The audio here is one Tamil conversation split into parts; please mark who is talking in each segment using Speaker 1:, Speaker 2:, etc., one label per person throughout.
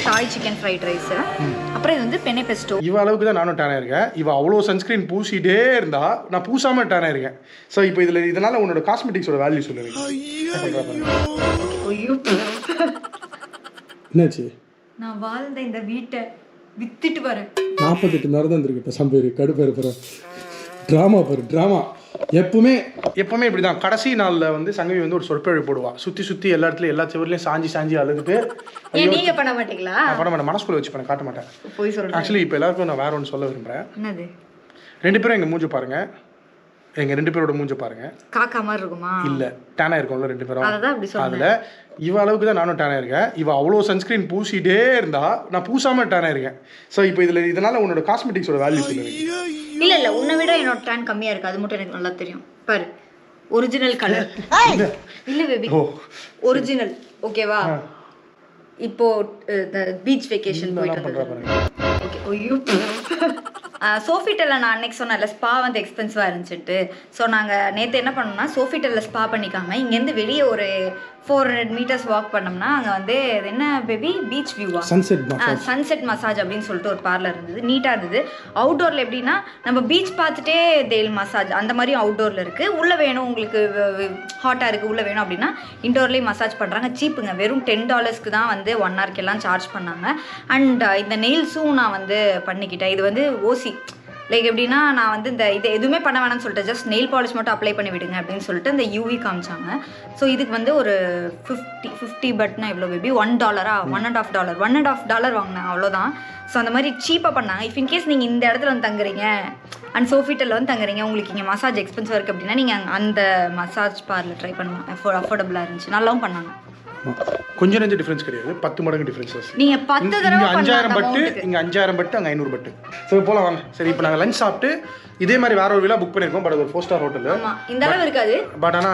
Speaker 1: தாய் சிக்கன் ஃப்ரைட் ரைஸ். அப்புறம் இது வந்து பெனே பெஸ்டோ.
Speaker 2: இவ அளவுக்கு தான் நானும் டேன் ஆயிருக்கேன். இவ அவ்வளோ சன்ஸ்கிரீன் பூசிட்டே இருந்தா நான் பூசாமல் டேன் ஆயிருக்கேன். ஸோ இப்போ இதனால உன்னோட காஸ்மெட்டிக்ஸோட வேல்யூ சொல்லுவீங்க. என்னாச்சு?
Speaker 1: நான் வாழ்ந்த இந்த வீட்டை வித்துட்டு வரேன்.
Speaker 2: 48 நேரம் தான் இருக்கு. இப்போ சம்பேரு கடுப்பேரு போகிற ட்ராமா பாரு ட்ராமா. எப்பவுமே இப்படி தான். கடைசி நாளில் வந்து சங்கவி வந்து ஒரு சொற்பொழிவு போடுவா. சுற்றி எல்லா இடத்துலையும் எல்லா செவர்லையும் சாஞ்சி அழுதுட்டு.
Speaker 1: நீங்கள் பண்ண மாட்டீங்களா?
Speaker 2: நான் பண்ண மாட்டேன். மனசுக்குள்ள வச்சு பண்ண காட்ட மாட்டேன்.
Speaker 1: போய் சொல்கிறேன்.
Speaker 2: ஆக்சுவலி இப்போ எல்லாருக்கும் நான் வேற ஒன்று சொல்ல விரும்புகிறேன்.
Speaker 1: என்னது?
Speaker 2: 2 பேரும் எங்கள் மூஞ்ச பாருங்க. எங்கள் 2 பேரோட மூஞ்ச பாருங்க.
Speaker 1: காக்கா மாதிரி இருக்குமா? இல்லை,
Speaker 2: டேனாக இருக்கும்ல 2 பேரும்.
Speaker 1: அதில்
Speaker 2: இவ அளவுக்கு தான் நானும் டேனாக இருக்கேன். இவ அவ்வளோ சன்ஸ்கிரீன் பூசிட்டே இருந்தா நான் பூசாமல் டேனாக இருக்கேன். ஸோ இப்போ இதனால உன்னோட காஸ்மெட்டிக்ஸோட வேல்யூ சொல்லுவீங்க.
Speaker 1: இல்லை உன்னை விட என்னோட டேன் கம்மியாக இருக்குது. அது மட்டும் எனக்கு நல்லா தெரியும். பாரு, ஒரிஜினல் கலர். இல்லை பேபி, ஒரிஜினல். ஓகேவா? இப்போ பீச் வெக்கேஷன் போயிட்டு வந்தது. ஓகே. ஐயோ, சோஃபிட்டலில் நான் அன்னைக்கு சொன்னேன்ல ஸ்பா வந்து எக்ஸ்பென்சிவாக இருந்துச்சுட்டு. ஸோ நாங்கள் நேற்று என்ன பண்ணோம்னா சோஃபிட்டலில் ஸ்பா பண்ணிக்காமல் இங்கேருந்து வெளியே ஒரு 400 மீட்டர்ஸ் வாக் பண்ணோம்னா அங்கே வந்து அது என்ன பேபி, பீச் வியூவா, சன்செட் மசாஜ் அப்படின்னு சொல்லிட்டு ஒரு பார்லர் இருந்தது. நீட்டாக இருந்தது. அவுட்டோரில் எப்படின்னா நம்ம பீச் பார்த்துட்டே தேல் மசாஜ் அந்த மாதிரி அவுட்டோரில் இருக்குது. உள்ளே வேணும் உங்களுக்கு ஹாட்டாக இருக்குது உள்ளே வேணும் அப்படின்னா இன்டோர்லேயே மசாஜ் பண்ணுறாங்க. சீப்புங்க, வெறும் $10 தான் வந்து 1 ஹவர்க்கெல்லாம் சார்ஜ் பண்ணாங்க. அண்ட் இந்த நெயில்ஸும் நான் வந்து பண்ணிக்கிட்டேன். இது வந்து ஓசி லைக் எப்படின்னா நான் வந்து இது எதுவுமே பண்ண வேணாம்னு சொல்லிட்டு ஜஸ்ட் நெயில் பாலிஷ் மட்டும் அப்ளை பண்ணி விடுங்க அப்படின்னு சொல்லிட்டு இந்த யூவி காமிச்சாங்க. ஸோ இதுக்கு வந்து ஒரு 50 பட்னா எவ்வளோ பேபி, $1 $1.5 வாங்கினேன், அவ்வளோதான். ஸோ அந்த மாதிரி சீப்பாக பண்ணாங்க. இஃப் இன்கேஸ் நீங்கள் இந்த இடத்துல வந்து தங்குறீங்க அண்ட் சோஃபிட்டலில் வந்து தங்குறீங்க, உங்களுக்கு இங்கே மசாஜ் எக்ஸ்பென்சிவாக இருக்குது அப்படின்னா நீங்கள் அந்த மசாஜ் பார்லர் ட்ரை பண்ணலாம். அஃபோர்டபுளாக இருந்துச்சு, நல்லாவும் பண்ணாங்க.
Speaker 2: கொஞ்சம் நெஞ்ச டிஃபரன்ஸ் கிடையாது, 10 மடங்கு டிஃபரன்ஸஸ்.
Speaker 1: நீங்க 10 தடவை
Speaker 2: 5000 பட்டு, இங்க 5000 பட்டு, அங்க 500 பட்டு. சோ போலாம் வாங்க. சரி, இப்போ நாங்க லஞ்ச் சாப்பிட்டு இதே மாதிரி வேற ஒரு விலா புக் பண்ணிருக்கோம். பட் ஒரு 4 ஸ்டார் ஹோட்டல்.
Speaker 1: ஆமா, இந்த அளவு இருக்காது.
Speaker 2: பட் ஆனா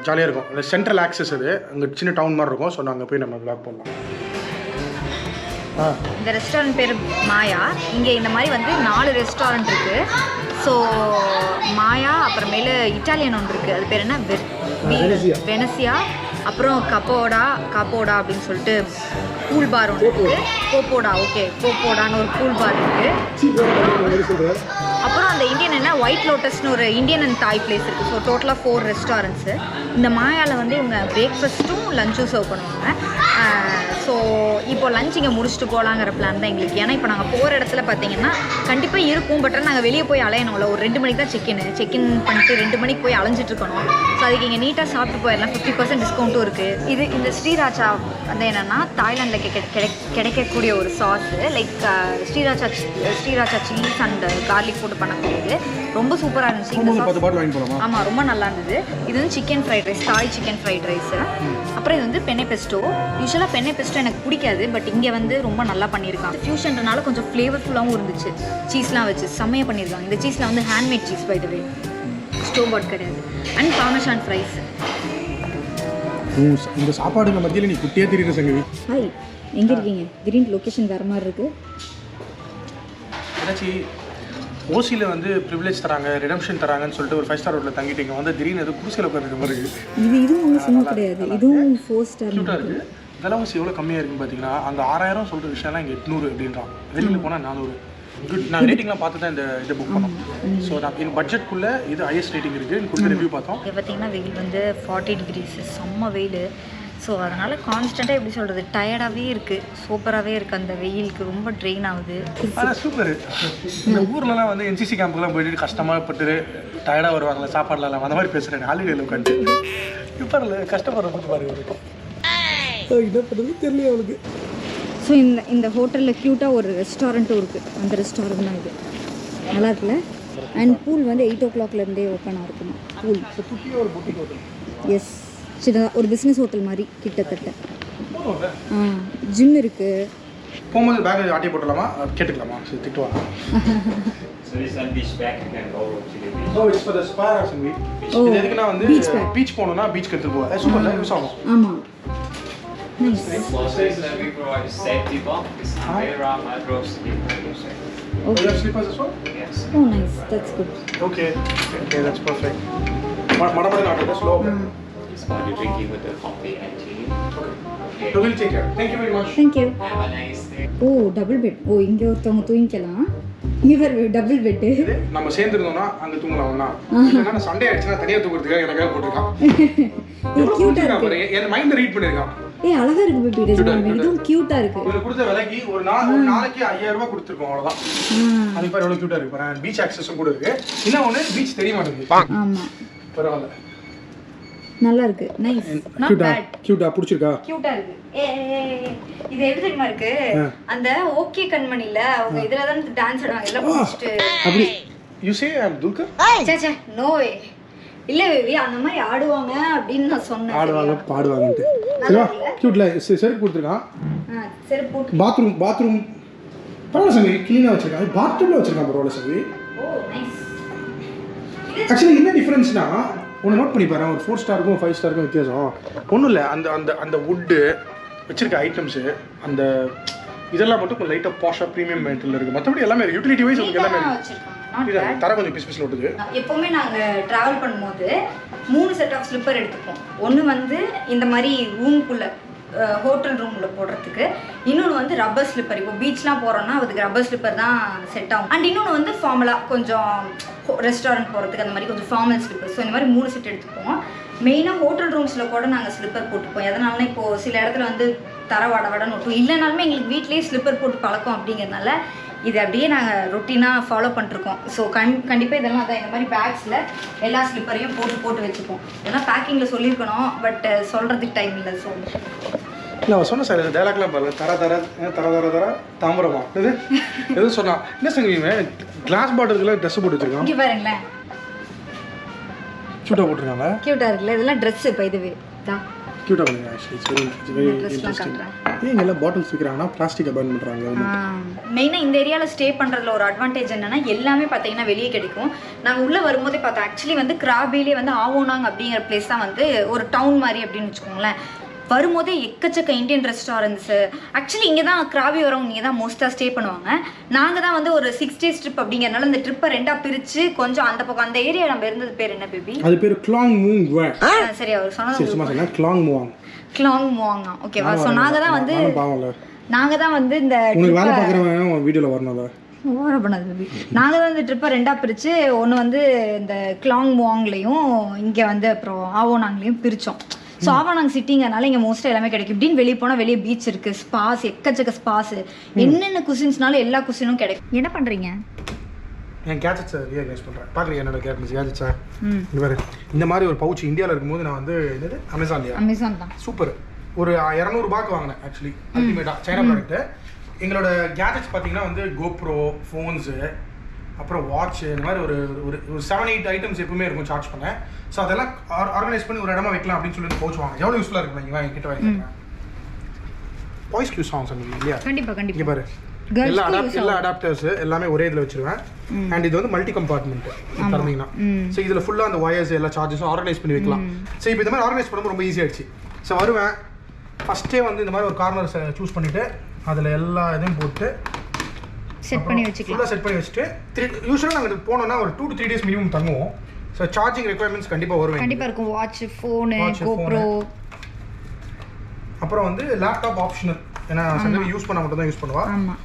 Speaker 2: ஜாலியா இருக்கும். சென்ட்ரல் ஆக்சஸ் அது. அங்க சின்ன டவுன் மாதிரி இருக்கும். சோ நாங்க போய் நம்ம விலாக் பண்ணலாம்.
Speaker 1: இந்த ரெஸ்டாரண்ட் பேர் மாயா. இங்கே இந்த மாதிரி வந்து 4 ரெஸ்டாரண்ட் இருக்கு. ஸோ மாயா, அப்புறமேல இட்டாலியன் ஒன்று இருக்குது, அது பேர் என்ன, வெனசியா. அப்புறம் கப்போடா அப்படின்னு சொல்லிட்டு பூல் பார் ஒன்று இருக்குது. கோப்போடான்னு ஒரு பூல் பார் இருக்குது. அப்புறம் அந்த இந்தியன் என்ன ஒயிட் லோட்டஸ்னு ஒரு இந்தியன் அண்ட் தாய் பிளேஸ் இருக்குது. ஸோ டோட்டலாக 4 ரெஸ்டாரண்ட்ஸு. இந்த மாயாவில் வந்து இவங்க பிரேக்ஃபாஸ்ட்டும் லஞ்சும் சர்வ் பண்ணுவாங்க. ஸோ இப்போ லஞ்ச் இங்கே முடிச்சுட்டு போகலாங்கிற பிளான் தான் எங்களுக்கு. ஏன்னா இப்போ நாங்கள் போகிற இடத்துல பார்த்தீங்கன்னா கண்டிப்பாக இருக்கும். பட் நாங்கள் வெளியே போய் அலையணும்ல. ஒரு 2 மணிக்கு தான் செக்இன் பண்ணிட்டு 2 மணிக்கு போய் அலைஞ்சிட்டு இருக்கணும். ஸோ அதுக்கு இங்கே நீட்டாக சாப்பிட்டு போயிடலாம். 50% டிஸ்கவுண்ட்டும் இருக்குது. இந்த ஸ்ரீராச்சா வந்து என்னென்னா தாய்லாண்டில் கிடைக்கக்கூடிய ஒரு sauce. Like sriracha chillies and garlic போட்டு பண்ணக்கூடியது. ரொம்ப சூப்பராக இருந்துச்சு இந்த சாஸ். ஆமாம், ரொம்ப நல்லா இருந்தது. இது வந்து சிக்கன் ஃப்ரைட் ரைஸ், தாய் சிக்கன் ஃப்ரைட் ரைஸு. அப்புறம் இது வந்து பெனே பெஸ்டோ. யூஸ்வலாக பெனே பெஸ்டோ எனக்கு பிடிக்காது. பட் இங்கே வந்து ரொம்ப நல்லா பண்ணியிருக்காங்க. ஃபியூஷன்றனால கொஞ்சம் ஃப்ளேவர்ஃபுல்லாகவும் இருந்துச்சு. சீஸ்லாம் வச்சு செம்மையாக பண்ணியிருக்காங்க. இந்த சீஸில் வந்து handmade cheese by the way, stove pot கிடையாது. And parmesan fries.
Speaker 2: இந்த சாப்பாடுங்க மத்தியில் நீ குட்டியே தெரியுற சங்கவி.
Speaker 1: ஹாய், எங்கே இருக்கீங்க? திடீர்னு லொக்கேஷன் வேறு மாதிரி இருக்குது.
Speaker 2: ஏதாச்சும் ஓசியில் வந்து ப்ரிவிலேஜ் தராங்க, ரிடம்ஷன் தராங்கன்னு சொல்லிட்டு ஒரு 5 ஸ்டார் ஹோட்டலில் தங்கிட்டீங்க. வந்து திடீர்னு எது குடிசையில் உட்காந்துருக்க மாதிரி இருக்குது.
Speaker 1: இதுவும் ஒன்றும் சும்மா கிடையாது. இதுவும் 4 ஸ்டார்
Speaker 2: இருக்குது. விலைவாசி எவ்வளோ கம்மியாக இருக்குன்னு பார்த்தீங்கன்னா அங்கே 6000 சொல்கிற விஷயம்லாம் இங்கே 800 அப்படின்றான். வெளியில் போனால் 400. நான் ரேட்டிங்லாம் பார்த்து தான் இதை புக் பண்ணோம். ஸோ நான் எங்கள் பட்ஜெட்குள்ளே இது ஹையஸ்ட் ரேட்டிங் இருக்குது. கொடுத்த ரிவ்யூ பார்த்தோம்.
Speaker 1: இது பார்த்தீங்கன்னா வெயில் வந்து 40 டிகிரிஸ், செம்ம வெயில். ஸோ அதனால் கான்ஸ்டண்ட்டாக எப்படி சொல்கிறது, டயர்டாகவே இருக்குது. சூப்பராகவே இருக்குது. அந்த வெயிலுக்கு ரொம்ப ட்ரெயின் ஆகுது.
Speaker 2: ஆனால் சூப்பர். இந்த ஊர்லலாம் வந்து NCC கேம்புக்கெலாம் போயிட்டு கஷ்டமாகப்பட்டு டயர்டாக வருவாங்களே சாப்பாடுலாம், அந்த மாதிரி பேசுகிறேன். ஹாலிடேயில் உட்காந்து இப்போ இல்லை கஷ்டப்படுற போட்டு பாருங்க. என்ன பண்ணுறது தெரியல அவளுக்கு.
Speaker 1: ஸோ இந்த ஹோட்டலில் க்யூட்டாக ஒரு ரெஸ்டாரண்ட்டும் இருக்குது. அந்த ரெஸ்டாரண்ட் தான் இது. நல்லா இருக்குல்ல. அண்ட் பூல் வந்து 8 o'clockலேருந்தே ஓப்பனாக இருக்கணும். பூல்
Speaker 2: ஒரு புட்டிக் ஹோட்டல்.
Speaker 1: எஸ், சின்னதாக ஒரு பிஸ்னஸ் ஹோட்டல் மாதிரி கிட்டத்தட்ட. ஜிம் இருக்குது.
Speaker 2: போகும்போது பேக் ஆட்டி போட்டுடலாமா, கேட்டுக்கலாமா? சரி, திட்டுவாங்க.
Speaker 3: So this one beach bag, you can go to the beach.
Speaker 2: Oh, it's for the spa or something. இது எதுக்குன்னா வந்து பீச் போகணும்னா பீச் எடுத்துட்டு போவா. சூப்பர்ல யூஸ் ஆகும்.
Speaker 1: ஆமா. Nice.
Speaker 3: Also, we provide a safety box. This is Vera, Madros,
Speaker 2: Okay. You have slippers as well?
Speaker 3: Yes.
Speaker 1: Oh, nice. That's good.
Speaker 2: Okay, that's perfect. Madam, slow.
Speaker 3: It's for you drinking with the coffee and tea.
Speaker 2: Okay.
Speaker 3: Okay.
Speaker 2: So we'll take care. Thank you very much.
Speaker 1: Thank you.
Speaker 3: Have a nice day.
Speaker 1: ஓ டபுள் பெட். ஓ இங்கே ஒருத்தவங்க தூங்கிக்கலாம், இவர் டபுள் பெட்டு.
Speaker 2: இது நம்ம சேர்ந்துருந்தோம்னா அங்க தூங்கலாம் ஒண்ணா. இல்லைன்னா சண்டே ஆயிடுச்சுன்னா தனியா தூங்குறதுக்காக எனக்காக போட்டிருக்கான்.
Speaker 1: இது கியூட்டா இருக்கு.
Speaker 2: பாரு, என் மைண்ட் ரீட் பண்ணிருக்கான்.
Speaker 1: ஏய் அழகா இருக்கு பேபி. இதுவும் கியூட்டா இருக்கு.
Speaker 2: இவங்க கொடுத்த விலைக்கு ஒரு நாளைக்கு 5000 ரூபாய் கொடுத்துருக்கோம், அவ்வளவுதான். அது பாரு எவ்வளவு கியூட்டா இருக்கு பாரு. பீச் ஆக்சஸும் கூட இருக்கு. இன்னும் ஒண்ணு பீச் தெரிய மாட்டேங்குது.
Speaker 1: ஆமா
Speaker 2: பரவாயில்ல,
Speaker 1: நல்லா இருக்கு. நைஸ். Not bad.
Speaker 2: கியூட்டா பிடிச்சிருக்கா?
Speaker 1: கியூட்டா இருக்கு. இது எப்படி தெரியுமா இருக்கு, அந்த ஓகே கண்மணில அவங்க இதுல தான் டான்ஸ் ஆடுவாங்க எல்லாம் முடிச்சிட்டு.
Speaker 2: அப்படி you say I am Dulquer?
Speaker 1: Say no way. இல்ல பேபி அந்த மாதிரி ஆடுவாங்க அப்படின்னு நான் சொன்னேன்.
Speaker 2: ஆடுவாங்க பாடுவாங்கன்ட்டு. சரியா? கியூட்ல செருப்பு கொடுத்துருக்கான்.
Speaker 1: செருப்பு போட்டு.
Speaker 2: பாத்ரூம் பரவாயில்ல சங்கவி, கிளீனா வச்சிருக்கான். பாத்ரூம்ல வச்சிருக்கான் பரவாயில்ல சங்கவி.
Speaker 1: ஓ நைஸ்.
Speaker 2: ஆக்சுவலி என்ன டிஃபரன்ஸ்னா ஒன்று நோட் பண்ணி பாரு, ஒரு 4 ஸ்டாருக்கும் 5 ஸ்டாருக்கும் வித்தியாசம் ஒன்றும் இல்லை. அந்த அந்த அந்த வுட்டு வச்சிருக்க ஐட்டம்ஸு அந்த இதெல்லாம் மட்டும் கொஞ்சம் லைட்டாக பாஷாக ப்ரீமியம் மெட்டீரியல் இருக்குது. மற்றபடி எல்லாமே யூட்டிலிட்டி வைஸ் உங்களுக்கு எல்லாமே இருக்குது. தர கொஞ்சம் பிஸ் ஓட்டுது.
Speaker 1: எப்போவுமே நாங்கள் ட்ராவல் பண்ணும்போது 3 செட் ஆஃப் ஸ்லிப்பர் எடுத்துப்போம். ஒன்று வந்து இந்த மாதிரி ரூம்குள்ளே ஹோட்டல் ரூமில் போடுறதுக்கு, இன்னொன்று வந்து ரப்பர் ஸ்லிப்பர். இப்போ பீச்லாம் போகிறோன்னா அதுக்கு ரப்பர் ஸ்லிப்பர் தான் செட் ஆகும். அண்ட் இன்னொன்று வந்து ஃபார்மலாக கொஞ்சம் ரெஸ்டாரண்ட் போகிறதுக்கு அந்த மாதிரி கொஞ்சம் ஃபார்மல் ஸ்லிப்பர். ஸோ இந்த மாதிரி 3 செட் எடுத்துப்போம். மெயினாக ஹோட்டல் ரூம்ஸில் கூட நாங்கள் ஸ்லிப்பர் போட்டுப்போம். எதனாலனா இப்போது சில இடத்துல வந்து தர வடன்னு ஒட்டும். இல்லைனாலுமே எங்களுக்கு வீட்லேயே ஸ்லிப்பர் போட்டு பழக்கம் அப்படிங்கிறதுனால இது அப்படியே நாங்கள் ரொட்டீனாக ஃபாலோ பண்ணிருக்கோம். ஸோ கண்டிப்பாக இதெல்லாம் அதான் இந்த மாதிரி பேக்ஸில் எல்லா ஸ்லிப்பரையும் போட்டு வச்சுப்போம். இதெல்லாம் பேக்கிங்கில் சொல்லியிருக்கணும், பட் சொல்கிறதுக்கு டைம் இல்லை. ஸோ
Speaker 2: இல்லை அவன் சொன்ன சார் டைலாக்லாம் பாருங்க, தர தர தர தர தர தாம்பரமா இது எதுவும் சொன்னான். என்ன சங்கீமே கிளாஸ் பாட்டிலுக்குலாம் ட்ரெஸ் போட்டு வச்சிருக்கான்.
Speaker 1: இங்கே பாருங்களேன்,
Speaker 2: கியூட்டாக போட்டிருக்காங்க.
Speaker 1: கியூட்டாக இருக்குல்ல, இதெல்லாம் ட்ரெஸ்ஸு இப்போ இதுவே தான்
Speaker 2: கியூட்டாக பண்ணுங்க. Actually very interesting. ஏன் எல்லாம் பாட்டில்ஸ் விற்கிறாங்கன்னா பிளாஸ்டிக்கை பர்ன் பண்ணுறாங்க.
Speaker 1: மெயினாக இந்த ஏரியாவில் ஸ்டே பண்ணுறதுல ஒரு அட்வான்டேஜ் என்னென்னா எல்லாமே பார்த்தீங்கன்னா வெளியே கிடைக்கும். நாங்கள் உள்ளே வரும்போதே பார்த்தோம், ஆக்சுவலி வந்து கிராபிலே வந்து ஆவோனாங் அப்படிங்கிற பிளேஸ் தான் வந்து ஒரு டவுன் மாதிரி அப்படின்னு வச்சுக்கோங்களேன். வரும்போதே எக்கச்சக்க இந்தியன் ரெஸ்டாரண்ட்ஸு. ஆக்சுவலி இங்கே தான் கிராபி வரவங்க இங்கே தான் மோஸ்ட்டாக ஸ்டே பண்ணுவாங்க. நாங்கள் தான் வந்து ஒரு 6 days ட்ரிப் அப்படிங்கிறனால இந்த ட்ரிப்பை 2ஆக பிரித்து கொஞ்சம் அந்த பக்கம் அந்த ஏரியா நம்ம இருந்தது பேர் என்ன பேபி?
Speaker 2: அது பேர் கிளாங் மூங்.
Speaker 1: சரி அவர் சொன்னது
Speaker 2: கிளாங் மூவாங்.
Speaker 1: கிளாங் மூவாங்க. ஓகேவா? ஸோ நாங்கள் தான் வந்து இந்த
Speaker 2: வேலை பார்க்குறவன் வீடியோவில் வரணும்ல.
Speaker 1: ஓர பண்ணாது பேபி. நாங்கள் தான் இந்த ட்ரிப்பை 2ஆக பிரித்து ஒன்று வந்து இந்த கிளாங் மூவாங்லேயும் இங்கே வந்து அப்புறம் ஆவோனாங்லேயும் பிரித்தோம். ஸோ ஆவோனாங் சிட்டிங்கிறனால இங்கே மோஸ்ட்டாக எல்லாமே கிடைக்கும். இப்படின்னு வெளியே போனால் வெளியே பீச் இருக்குது, ஸ்பாஸ் எக்கச்சக்க ஸ்பாஸ், என்னென்ன குசின்ஸ்னாலும் எல்லா குசினும் கிடைக்கும். என்ன பண்ணுறீங்க?
Speaker 2: என் கேட்ஜெட்ஸை ரியலைஸ் பண்ணுறேன். பார்க்குறீங்க என்னோட கேட்ஜெட்ஸா? இந்த மாதிரி இந்த மாதிரி ஒரு பவுச் இந்தியாவில் இருக்கும்போது நான் வந்து என்னது அமேசான் தான் சூப்பர் ஒரு 200 ரூபாய்க்கு வாங்கினேன். ஆக்சுவலி அல்டிமேட்டாக சைனா ப்ராடக்ட்டு. எங்களோட கேட்ஜெட்ஸ் பார்த்தீங்கன்னா வந்து கோப்ரோ ஃபோன்ஸு அப்புறம் வாட்ச் இந்த மாதிரி ஒரு ஒரு 7-8 ஐட்டம்ஸ் எப்பவுமே இருக்கும் சார்ஜ் பண்ணேன். ஸோ அதெல்லாம் ஆர்கனைஸ் பண்ணி ஒரு இடமா வைக்கலாம் அப்படின்னு சொல்லி பவுச் வாங்க. எவ்வளோ யூஸ்ஃபுல்லாக இருக்கும் நீங்கள் என்கிட்ட வாங்கிக்கிறேன். வாய்ஸ் க்யூ சாங்ஸ் இல்லையா?
Speaker 1: கண்டிப்பாக
Speaker 2: இங்கே பாரு, எல்லா அடாப்டர்ஸ் எல்லாமே ஒரே இதில் வச்சிருவேன். அண்ட் இது வந்து மல்டி கம்பார்ட்மெண்ட் தரீங்கன்னா. ஸோ இதில் ஃபுல்லாக அந்த ஒயர்ஸ் எல்லா சார்ஜஸும் ஆர்கனைஸ் பண்ணி வைக்கலாம். ஸோ இப்போ இந்த மாதிரி ஆர்கனைஸ் பண்ணும்போது ரொம்ப ஈஸியாகிடுச்சு. ஸோ வருவேன் ஃபஸ்ட்டே வந்து இந்த மாதிரி ஒரு கார்னர்ஸை சூஸ் பண்ணிவிட்டு அதில் எல்லா இதையும் போட்டு
Speaker 1: செட் பண்ணி வச்சுக்கலாம்.
Speaker 2: ஃபுல்லாக செட் பண்ணி வச்சுட்டு யூஸ்வலாக நாங்கள் போனோம்னா ஒரு 2 to 3 days மினிமம் தங்குவோம். ஸோ சார்ஜிங் ரெக்யர்மெண்ட்ஸ் கண்டிப்பாக வருவேன்.
Speaker 1: கண்டிப்பாக இருக்கும். வாட்ச், ஃபோனு, கோப்ரோ,
Speaker 2: அப்புறம் வந்து லேப்டாப் ஆப்ஷனல். ஏன்னா சங்கவி யூஸ் பண்ண மட்டும் தான் யூஸ் பண்ணுவா.
Speaker 1: ஆமாம்.